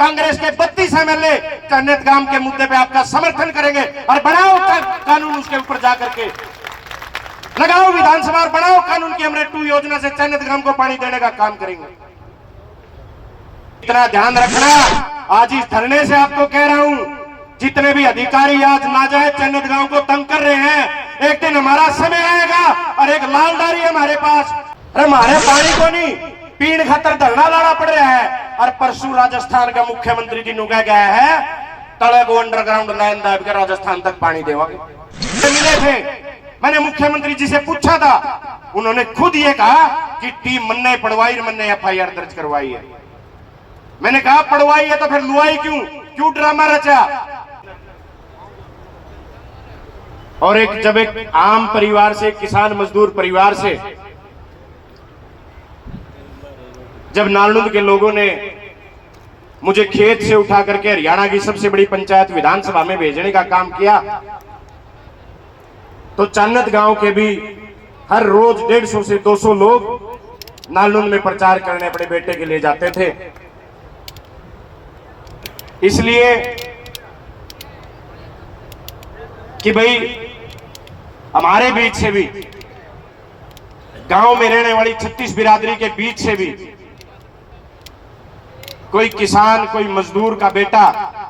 कांग्रेस के 32 MLA चन्नत गांव के मुद्दे पे आपका समर्थन करेंगे और बनाओ कानून उसके ऊपर जाकर के लगाओ विधानसभा और बनाओ कानून की अमृत 2 योजना से चन्नत गांव को पानी देने का काम करेंगे। इतना ध्यान रखना, आज इस धरने से आपको कह रहा हूं, जितने भी अधिकारी आज नाजायज चन्नत गांव को तंग कर रहे हैं, एक दिन हमारा समय आएगा और एक लालधारी हमारे पास, अरे हमारे पानी को नहीं पीण खातर धरना लाना पड़ रहा है। और परसों राजस्थान का मुख्यमंत्री जी नुका गया है तले को अंडरग्राउंड लाइन दाब के राजस्थान तक पानी देवागे। मिले थे, मैंने मुख्यमंत्री जी से पूछा था, उन्होंने खुद ये कहा कि टीम मन्ने पड़वाई, मन्ने FIR दर्ज करवाई है। मैंने कहा पड़वाई है तो फिर लुआई क्यों ड्रामा रचा। और जब एक आम परिवार से, किसान मजदूर परिवार से जब नालनुद के लोगों ने मुझे खेत से उठा करके हरियाणा की सबसे बड़ी पंचायत विधानसभा में भेजने का काम किया, तो चन्नत गांव के भी हर रोज 150 से 200 लोग नालनुद में प्रचार करने अपने बेटे के लिए जाते थे। इसलिए कि भाई हमारे बीच से भी, गांव में रहने वाली 36 बिरादरी के बीच से भी कोई किसान, कोई मजदूर का बेटा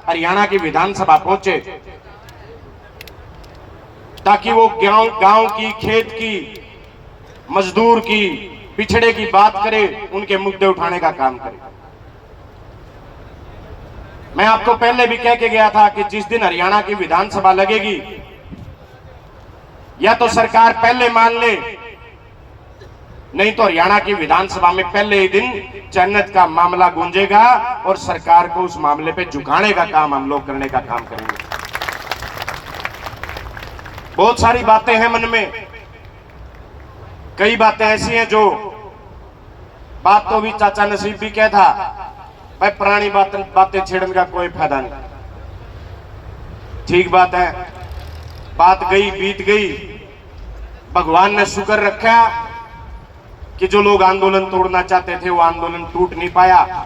हरियाणा की विधानसभा पहुंचे, ताकि वो गांव की, खेत की, मजदूर की, पिछड़े की बात करे, उनके मुद्दे उठाने का काम करे। मैं आपको पहले भी कह के गया था कि जिस दिन हरियाणा की विधानसभा लगेगी, या तो सरकार पहले मान ले, नहीं तो हरियाणा की विधानसभा में पहले ही दिन चन्नत का मामला गूंजेगा और सरकार को उस मामले पे झुकाने का काम हम लोग करने का काम करेंगे। बहुत सारी बातें हैं मन में, कई बातें ऐसी हैं जो बात तो भी चाचा नसीब भी कह था, भाई पुरानी बातें छेड़ने का कोई फायदा नहीं। ठीक बात है, बात गई बीत गई, भगवान ने शुक्र रखा कि जो लोग आंदोलन तोड़ना चाहते थे वो आंदोलन टूट नहीं पाया,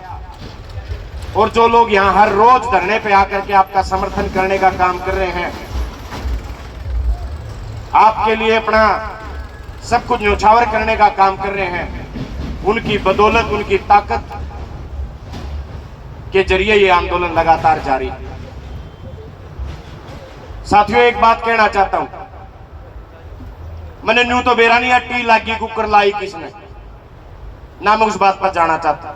और जो लोग यहां हर रोज धरने पे आकर के आपका समर्थन करने का काम कर रहे हैं, आपके लिए अपना सब कुछ न्यौछावर करने का काम कर रहे हैं, उनकी बदौलत, उनकी ताकत के जरिए ये आंदोलन लगातार जारी है। साथियों, एक बात कहना चाहता हूं, मैंने न्यू तो बेरा नहीं, टी लागी कुकर लाई किसने ना, मैं उस बात पर जाना चाहता।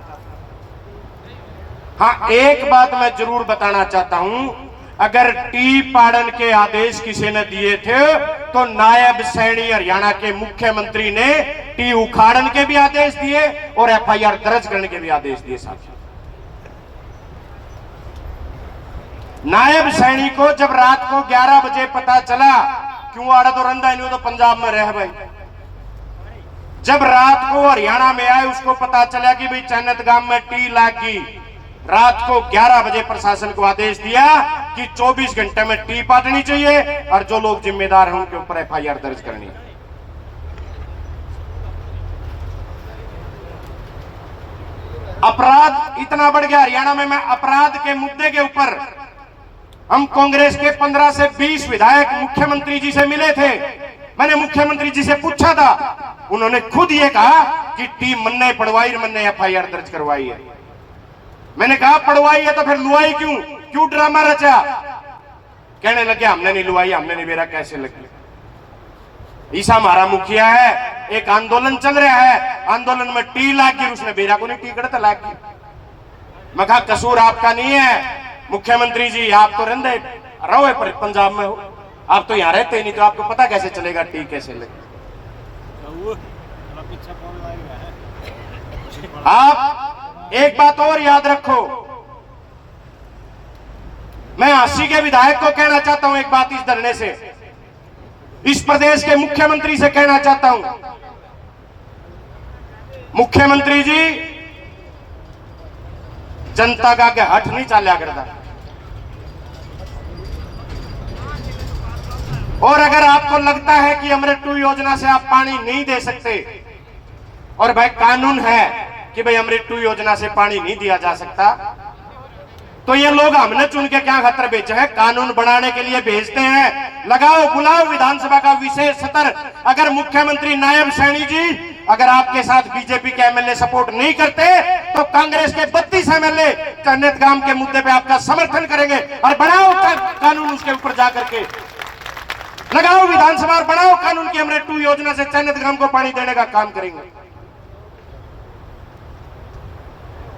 हाँ, एक बात मैं जरूर बताना चाहता हूं, अगर टी पाड़न के आदेश किसी ने दिए थे तो नायब सैनी हरियाणा के मुख्यमंत्री ने टी उखाड़न के भी आदेश दिए और FIR दर्ज करने के भी आदेश दिए। साथियों, नायब सैनी को जब रात को 11 बजे पता चला, क्यों आड़ा तो रंधा नहीं, तो पंजाब में रह भाई, जब रात को हरियाणा में आए उसको पता चला कि भाई चन्नत गांव में टी लागी, रात को 11 बजे प्रशासन को आदेश दिया कि 24 घंटे में टी पाटनी चाहिए और जो लोग जिम्मेदार हैं उनके ऊपर FIR दर्ज करनी है। अपराध इतना बढ़ गया हरियाणा में, मैं अपराध के मुद्दे के ऊपर हम कांग्रेस के 15 से 20 विधायक मुख्यमंत्री जी से मिले थे। मैंने मुख्यमंत्री जी से पूछा था, उन्होंने खुद ये कहा कि टीम मन्ने पड़वाई, मन्ने FIR दर्ज करवाई है। मैंने कहा पड़वाई है तो फिर लुआई क्यों ड्रामा रचा। कहने लगे हमने नहीं लुआई, हमने नहीं बेरा, कैसे लगे। ईसा हमारा मुखिया है, एक आंदोलन चल रहा है, आंदोलन में टी लाग गई, उसने बेरा को नहीं टी करता लाग गई। मैं कहा कसूर आपका नहीं है मुख्यमंत्री जी, आप तो रहते रहो पर पंजाब में हो, आप तो यहाँ रहते ही नहीं, तो आपको पता कैसे चलेगा टी कैसे लगे। आप एक बात और याद रखो, मैं हांसी के विधायक को कहना चाहता हूं एक बात इस धरने से, इस प्रदेश के मुख्यमंत्री से कहना चाहता हूं, मुख्यमंत्री जी जनता का के हट नहीं चाल्या करता, और अगर आपको लगता है कि अमृत 2 योजना से आप पानी नहीं दे सकते, और भाई कानून है कि भाई अमृत 2 योजना से पानी नहीं दिया जा सकता, तो ये लोग हमने चुन के क्या खतर बेचे हैं, कानून बनाने के लिए भेजते हैं। लगाओ बुलाओ विधानसभा का विशेष सत्र। अगर मुख्यमंत्री नायब सैनी जी अगर आपके साथ बीजेपी के एमएलए सपोर्ट नहीं करते तो कांग्रेस के 32 एमएलए चन्नत गांव के मुद्दे पे आपका समर्थन करेंगे और बनाओ कानून उसके ऊपर जाकर के लगाओ विधानसभा और बनाओ कानून की अमृत 2 योजना से चन्नत गांव को पानी देने का काम करेंगे।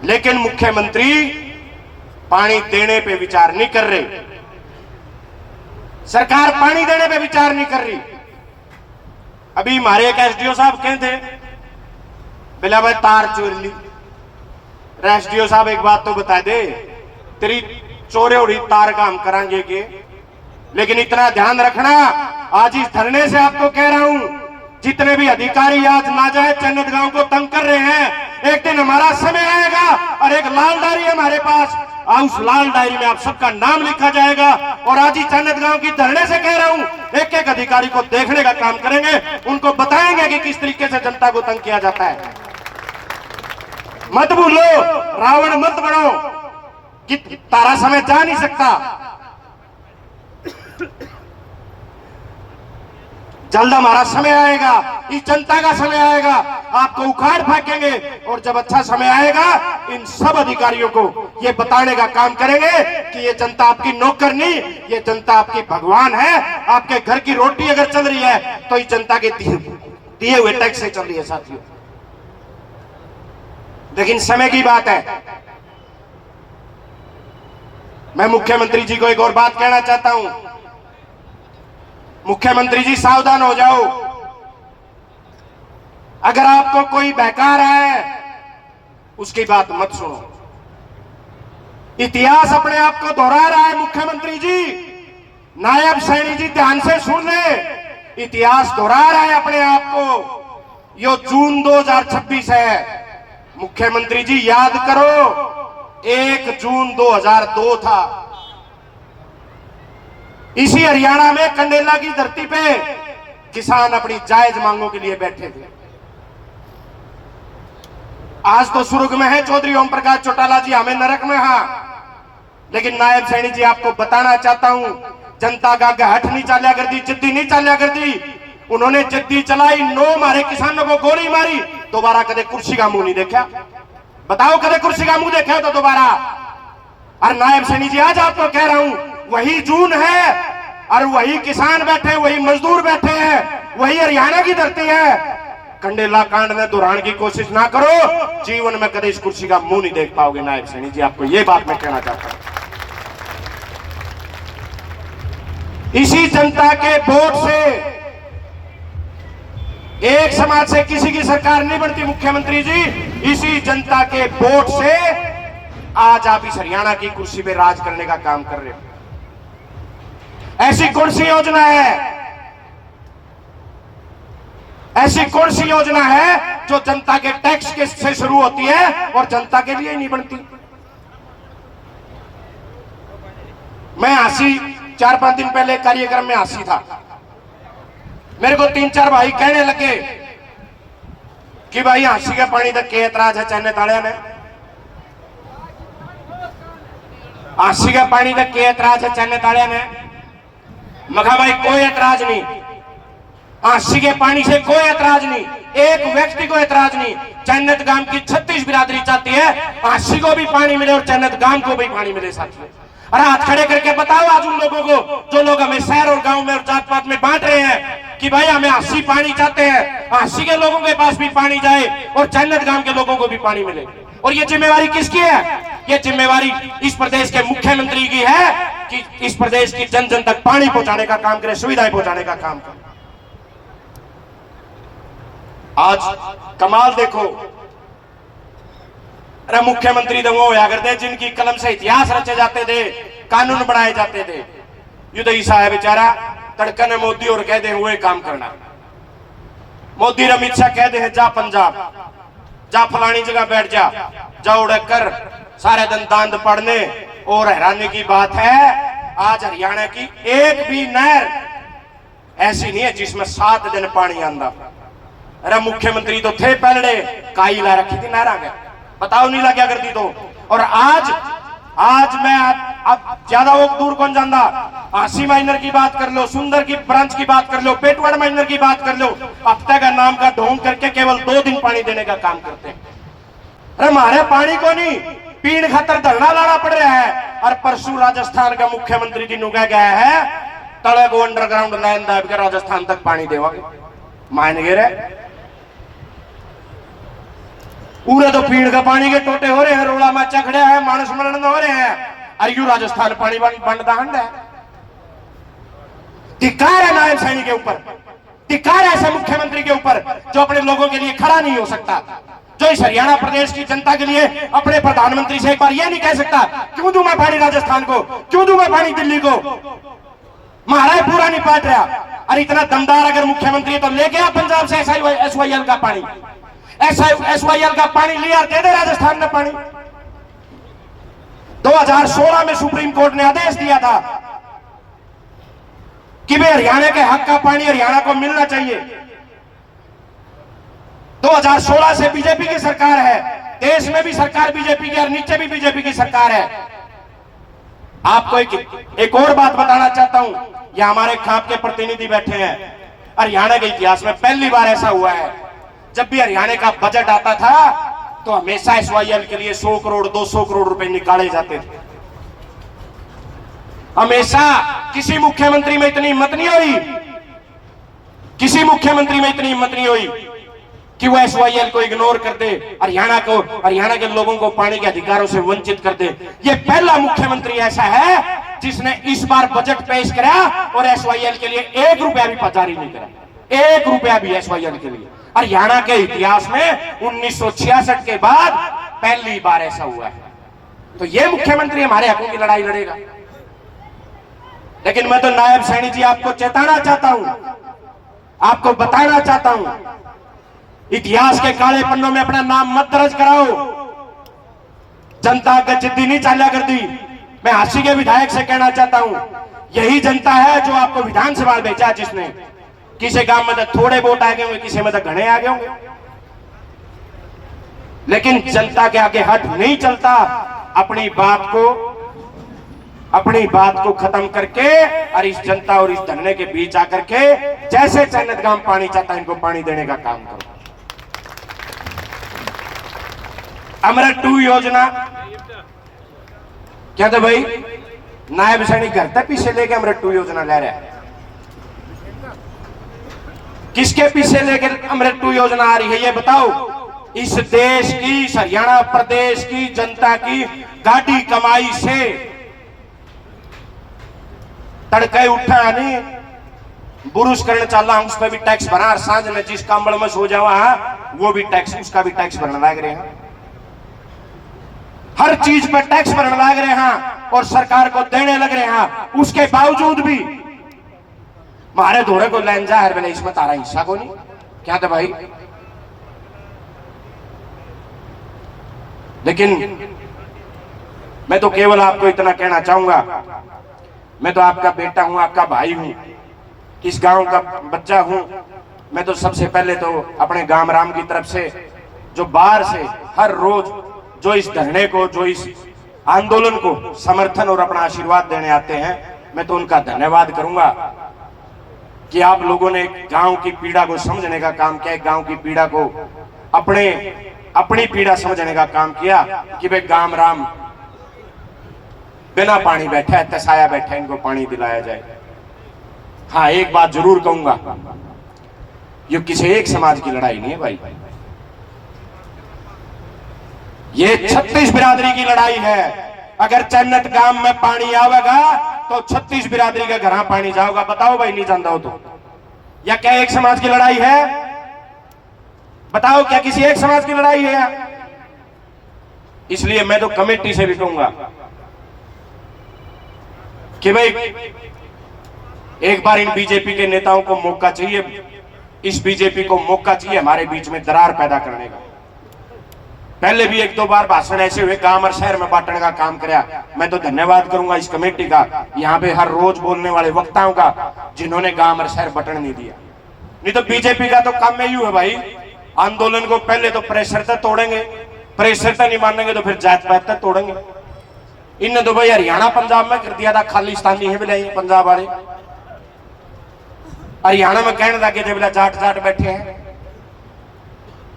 लेकिन मुख्यमंत्री पानी देने पे विचार नहीं कर रहे, सरकार पानी देने पे विचार नहीं कर रही। अभी हमारे एक एसडीओ साहब कहते बिला भाई तार चोर ली। एसडीओ साहब एक बात तो बता दे, तेरी चोरे उड़ी तार का हम कराएंगे के, लेकिन इतना ध्यान रखना, आज इस धरने से आपको कह रहा हूं, जितने भी अधिकारी आज नाजायज चन्नत गांव को तंग कर रहे हैं, एक दिन हमारा समय आएगा और एक लाल डायरी हमारे पास, उस लाल डायरी में आप सबका नाम लिखा जाएगा। और आज ही चन्नत गांव की धरने से कह रहा हूं, एक एक अधिकारी को देखने का काम करेंगे, उनको बताएंगे कि किस तरीके से जनता को तंग किया जाता है। मत भूलो, रावण मत बनो कि तारा समय जा नहीं सकता। जल्द हमारा समय आएगा, इस जनता का समय आएगा, आपको उखाड़ फेंकेंगे और जब अच्छा समय आएगा इन सब अधिकारियों को ये बताने का काम करेंगे कि ये जनता आपकी नौकर नहीं, ये जनता आपकी भगवान है। आपके घर की रोटी अगर चल रही है तो इस जनता के दिए हुए टैक्स से चल रही है साथियों। लेकिन समय की बात है। मैं मुख्यमंत्री जी को एक और बात कहना चाहता हूं, मुख्यमंत्री जी सावधान हो जाओ। अगर आपको कोई बहका रहा है उसकी बात मत सुनो। इतिहास अपने आप को दोहरा रहा है मुख्यमंत्री जी, नायब सैनी जी ध्यान से सुन ले, इतिहास दोहरा रहा है अपने आप को। यो जून 2026 है। मुख्यमंत्री जी याद करो, 1 जून 2002 था। इसी हरियाणा में कंडेला की धरती पे किसान अपनी जायज मांगों के लिए बैठे थे। आज तो स्वर्ग में है चौधरी ओम प्रकाश चौटाला जी, हमें नरक में। हां, लेकिन नायब सैनी जी आपको बताना चाहता हूं, जनता का गहट नहीं चालिया कर दी, जिद्दी नहीं चालिया कर दी। उन्होंने जिद्दी चलाई, 9 मारे किसानों को गोली मारी, दोबारा कदे कुर्सी का मुंह नहीं देखा। बताओ कदे कुर्सी का मुंह देखा तो दोबारा। और नायब सैनी जी आज आपको कह रहा हूं, वही जून है और वही किसान बैठे, वही मजदूर बैठे हैं, वही हरियाणा की धरती है। कंडेला कांड में दोहराने की कोशिश ना करो, जीवन में कभी इस कुर्सी का मुंह नहीं देख पाओगे। नायब सैनी जी आपको यह बात मैं कहना चाहता हूं। इसी जनता के वोट से एक समाज से किसी की सरकार नहीं बनती मुख्यमंत्री जी, इसी जनता के वोट से आज आप इस हरियाणा की कुर्सी पे राज करने का काम कर रहे हो। ऐसी कौन सी योजना है, ऐसी कौन सी योजना है जो जनता के टैक्स के से शुरू होती है और जनता के लिए नहीं बनती? मैं हासी 4-5 दिन पहले कार्यक्रम में हासी था, मेरे को 3-4 भाई कहने लगे कि भाई हासी का पानी तक के ऐतराज है चन्नत वाले ने, हासी का पानी तक के ऐतराज है चन्नत वाले ने। मगा भाई कोई ऐतराज नहीं, हासी के पानी से कोई ऐतराज नहीं, एक व्यक्ति को ऐतराज नहीं। चन्नत गांव की 36 बिरादरी चाहती है हासी को भी पानी मिले और चन्नत गांव को भी पानी मिले साथियों। अरे हाथ खड़े करके बताओ आज उन लोगों को जो लोग हमें शहर और गांव में और जात पात में बांट रहे हैं कि भाई हमें हासी पानी चाहते हैं, हासी के लोगों के पास भी पानी जाए और चन्नत गांव के लोगों को भी पानी मिले। और ये जिम्मेवारी किसकी है? ये जिम्मेवारी इस प्रदेश के मुख्यमंत्री की है कि इस प्रदेश की जन जन तक पानी पहुंचाने का काम करे, सुविधाएं पहुंचाने का काम करे। आज कमाल देखो, अरे मुख्यमंत्री दंगो होया करते जिनकी कलम से इतिहास रचे जाते थे, कानून बनाए जाते थे। युदई साहब बेचारा तड़कन मोदी और कहते हुए काम करना, मोदी अमित शाह कहते हैं जा पंजाब, जा फलानी जगह बैठ जा, जा उड़क कर सारे दिन दांत पढ़ने। और हैरानी की बात है आज हरियाणा की एक भी नहर ऐसी नहीं है जिसमें 7 दिन पानी आंदा। अरे मुख्यमंत्री तो थे पहले, काई ला रखी थी नहर आ गया, बताओ नहीं ला क्या करती तो। और आज आज मैं अब ज्यादा वो दूर कौन जानता, आसी माइनर की बात कर लो, सुंदर की ब्रांच की बात कर लो, पेटवाड़ माइनर की बात कर लो, हफ्ते का नाम का ढोंग करके केवल 2 दिन पानी देने का काम करते हैं। अरे हमारे पानी को नहीं पीण खातर धरना लाना पड़ रहा है। और परसों राजस्थान का मुख्यमंत्री जी कह गया है तले को अंडरग्राउंड लाइन दाब के राजस्थान तक पानी देवांगे। मान गए रे पूरे तो पीण का पानी के टोटे हो रहे हैं, रोड़ा माचा खड़े हैं, मानस मरण हो रहे हैं। और यू राजस्थान पानी बंद दांड है। धिक्कार है नायब सैनी के ऊपर, धिक्कार है ऐसे मुख्यमंत्री के ऊपर जो अपने लोगों के लिए खड़ा नहीं हो सकता, जो इस हरियाणा प्रदेश की जनता के लिए अपने प्रधानमंत्री से एक बार यह नहीं कह सकता क्यों दूं मैं पानी राजस्थान को, क्यों दूं मैं पानी दिल्ली को। महाराज पूरा नहीं पाट रहा। और इतना दमदार अगर मुख्यमंत्री तो लेके आ पंजाब से SYL का पानी, SYL का पानी लिया, दे दे राजस्थान में पानी। 2016 में सुप्रीम कोर्ट ने आदेश दिया था कि भाई हरियाणा के हक का पानी हरियाणा को मिलना चाहिए। 2016 से बीजेपी की सरकार है, देश में भी सरकार बीजेपी की और नीचे भी बीजेपी की सरकार है। आपको एक और बात बताना चाहता हूं, यह हमारे खाप के प्रतिनिधि बैठे हैं। हरियाणा के इतिहास में पहली बार ऐसा हुआ है, जब भी हरियाणा का बजट आता था तो हमेशा SYL के लिए 100 करोड़ 200 करोड़ रुपए निकाले जाते थे। हमेशा किसी मुख्यमंत्री में इतनी हिम्मत नहीं हुई, किसी मुख्यमंत्री में इतनी हिम्मत नहीं हुई कि वो SYL को इग्नोर कर दे, हरियाणा के लोगों को पानी के अधिकारों से वंचित कर दे। ये पहला मुख्यमंत्री ऐसा है जिसने इस बार बजट पेश करा और SYL के लिए 1 रुपया भी जारी नहीं करा, 1 रुपया भी SYL के लिए। हरियाणा के इतिहास में 1966 के बाद पहली बार ऐसा हुआ है। तो ये मुख्यमंत्री हमारे हकों की लड़ाई लड़ेगा। लेकिन मैं तो नायब सैनी जी आपको चेताना चाहता हूं, आपको बताना चाहता हूं, इतिहास के काले पन्नों में अपना नाम मत दर्ज कराओ। जनता का जिद्दी नहीं चाला कर दी। मैं हासी के विधायक से कहना चाहता हूं, यही जनता है जो आपको विधानसभा भेजा, जिसने किसी गांव में तो थोड़े वोट आ गए होंगे, किसी में तो घने आ गए होंगे, लेकिन जनता के आगे हट नहीं चलता। अपनी बात को खत्म करके और इस जनता और इस धरने के बीच आकर के जैसे चैनत गांव पानी चाहता है इनको पानी देने का काम करो। अमृत 2 योजना क्या था भाई, नायब सैनी घर तक पीछे लेके अमृत 2 योजना ले रहा है। किसके पीछे लेकर अमृत 2 योजना आ रही है ये बताओ। इस देश की, इस हरियाणा प्रदेश की जनता की गाड़ी कमाई से तड़के उठा नहीं, बुरुश करने चला उस पर भी टैक्स भरा, और सांझ में जिस कंबल में सो जावा वो भी टैक्स, उसका भी टैक्स भरने लग रहे हैं। हर चीज पर टैक्स भरने लग रहे हैं और सरकार को देने लग रहे हैं। उसके बावजूद भी मारे धोरे को लाइन जा हर बेले इसमें तारा हिस्सा को नहीं क्या था भाई। लेकिन मैं तो केवल आपको इतना कहना चाहूंगा, मैं तो आपका बेटा हूं, आपका भाई हूं, इस गांव का बच्चा हूं। मैं तो सबसे पहले तो अपने गांव राम की तरफ से जो बाहर से हर रोज जो इस धरने को, जो इस आंदोलन को समर्थन और अपना आशीर्वाद देने आते हैं, मैं तो उनका धन्यवाद करूंगा कि आप लोगों ने गांव की पीड़ा को समझने का काम किया, गांव की पीड़ा को अपनी पीड़ा समझने का काम किया कि भाई गांव राम बिना पानी बैठा है, तसाया बैठा है, इनको पानी दिलाया जाए। हाँ, एक बात जरूर कहूंगा, ये किसी एक समाज की लड़ाई नहीं है भाई, ये 36 बिरादरी की लड़ाई है। अगर चन्नत गांव में पानी आवेगा तो 36 बिरादरी के घर पानी जाओगा। बताओ भाई, नहीं जानता हो तो, या क्या एक समाज की लड़ाई है? बताओ, क्या किसी एक समाज की लड़ाई है? इसलिए मैं तो कमेटी से भी कहूंगा कि भाई एक बार इन बीजेपी के नेताओं को मौका चाहिए, इस बीजेपी को मौका चाहिए हमारे बीच में दरार पैदा करने का। पहले भी 1-2 बार भाषण ऐसे हुए गांव और शहर में बांटने का काम किया। मैं तो धन्यवाद करूंगा इस कमेटी का, यहाँ पे हर रोज बोलने वाले वक्ताओं का, जिन्होंने गांव और शहर बटन नहीं दिया। नहीं तो बीजेपी का तो काम में यू है भाई, आंदोलन को पहले तो प्रेशर तक तोड़ेंगे, प्रेशर तक नहीं मानेंगे तो फिर जात पात तक तोड़ेंगे। इन्हें तो भाई हरियाणा पंजाब में कर दिया था, खालिस्तानी है बोले पंजाब वाले, हरियाणा में कहने लगे थे बोला जाट जाट बैठे हैं।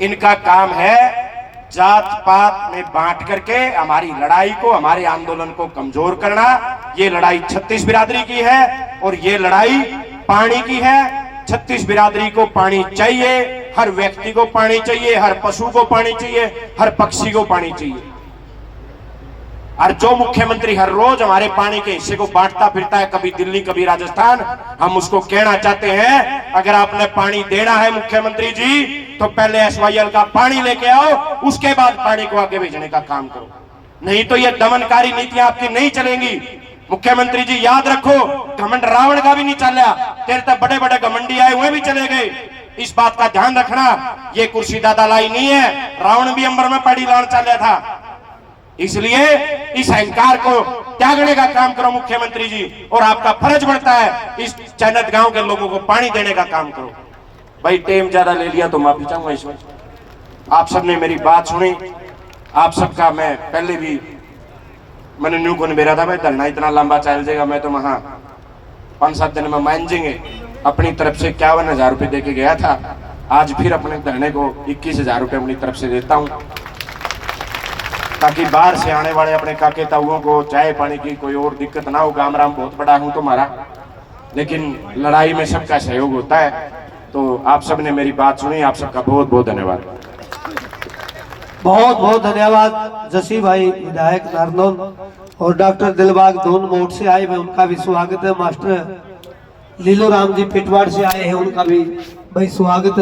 इनका काम है जात पात में बांट करके हमारी लड़ाई को, हमारे आंदोलन को कमजोर करना। ये लड़ाई 36 बिरादरी की है और ये लड़ाई पानी की है। 36 बिरादरी को पानी चाहिए, हर व्यक्ति को पानी चाहिए, हर पशु को पानी चाहिए, हर पक्षी को पानी चाहिए। और जो मुख्यमंत्री हर रोज हमारे पानी के हिस्से को बांटता फिरता है, कभी दिल्ली कभी राजस्थान, हम उसको कहना चाहते हैं अगर आपने पानी देना है मुख्यमंत्री जी तो पहले एसवाईएल का पानी लेके आओ, उसके बाद पानी को आगे भेजने का काम करो, नहीं तो ये दमनकारी नीतियां आपकी नहीं चलेंगी। मुख्यमंत्री जी याद रखो, घमंड रावण का भी नहीं चला, तेरे तक बड़े बड़े घमंडी आए हुए भी चले गए। इस बात का ध्यान रखना, ये कुर्सी दादा लाई नहीं है, रावण भी अंबर में पड़ी लान चला था। इसलिए इस अहंकार को त्यागने का काम करो मुख्यमंत्री जी, और आपका फर्ज बनता है इस चैनत गांव के लोगों को पानी देने का काम करो। भाई टाइम ज्यादा ले लिया तो माफी चाहूंगा इसमें। आप सबने मेरी बात सुनी, आप सबका मैं पहले भी मैंने न्यू को बेरा था भाई धरना इतना लंबा चल जाएगा, मैं तो वहां 5-7 दिन में मान जाएंगे। अपनी तरफ से 51,000 रुपए दे के गया था, आज फिर अपने धरने को 21,000 रुपए अपनी तरफ से देता हूं, ताकि बाहर से आने वाले अपने काके ताऊओं को चाय पानी की कोई और दिक्कत ना हो। गामराम बहुत बड़ा हूं तुम्हारा, लेकिन लड़ाई में सबका सहयोग होता है। तो आप सबने मेरी बात सुनी, आप सबका बहुत बहुत धन्यवाद। बहुत बहुत धन्यवाद जसी भाई विधायक नारनौल और डॉक्टर दिलबाग दोनों मोड़ से आए हैं, उनका भी स्वागत है। मास्टर लीलो राम जी पिटवाड़ से आए हैं, उनका भी भाई स्वागत है।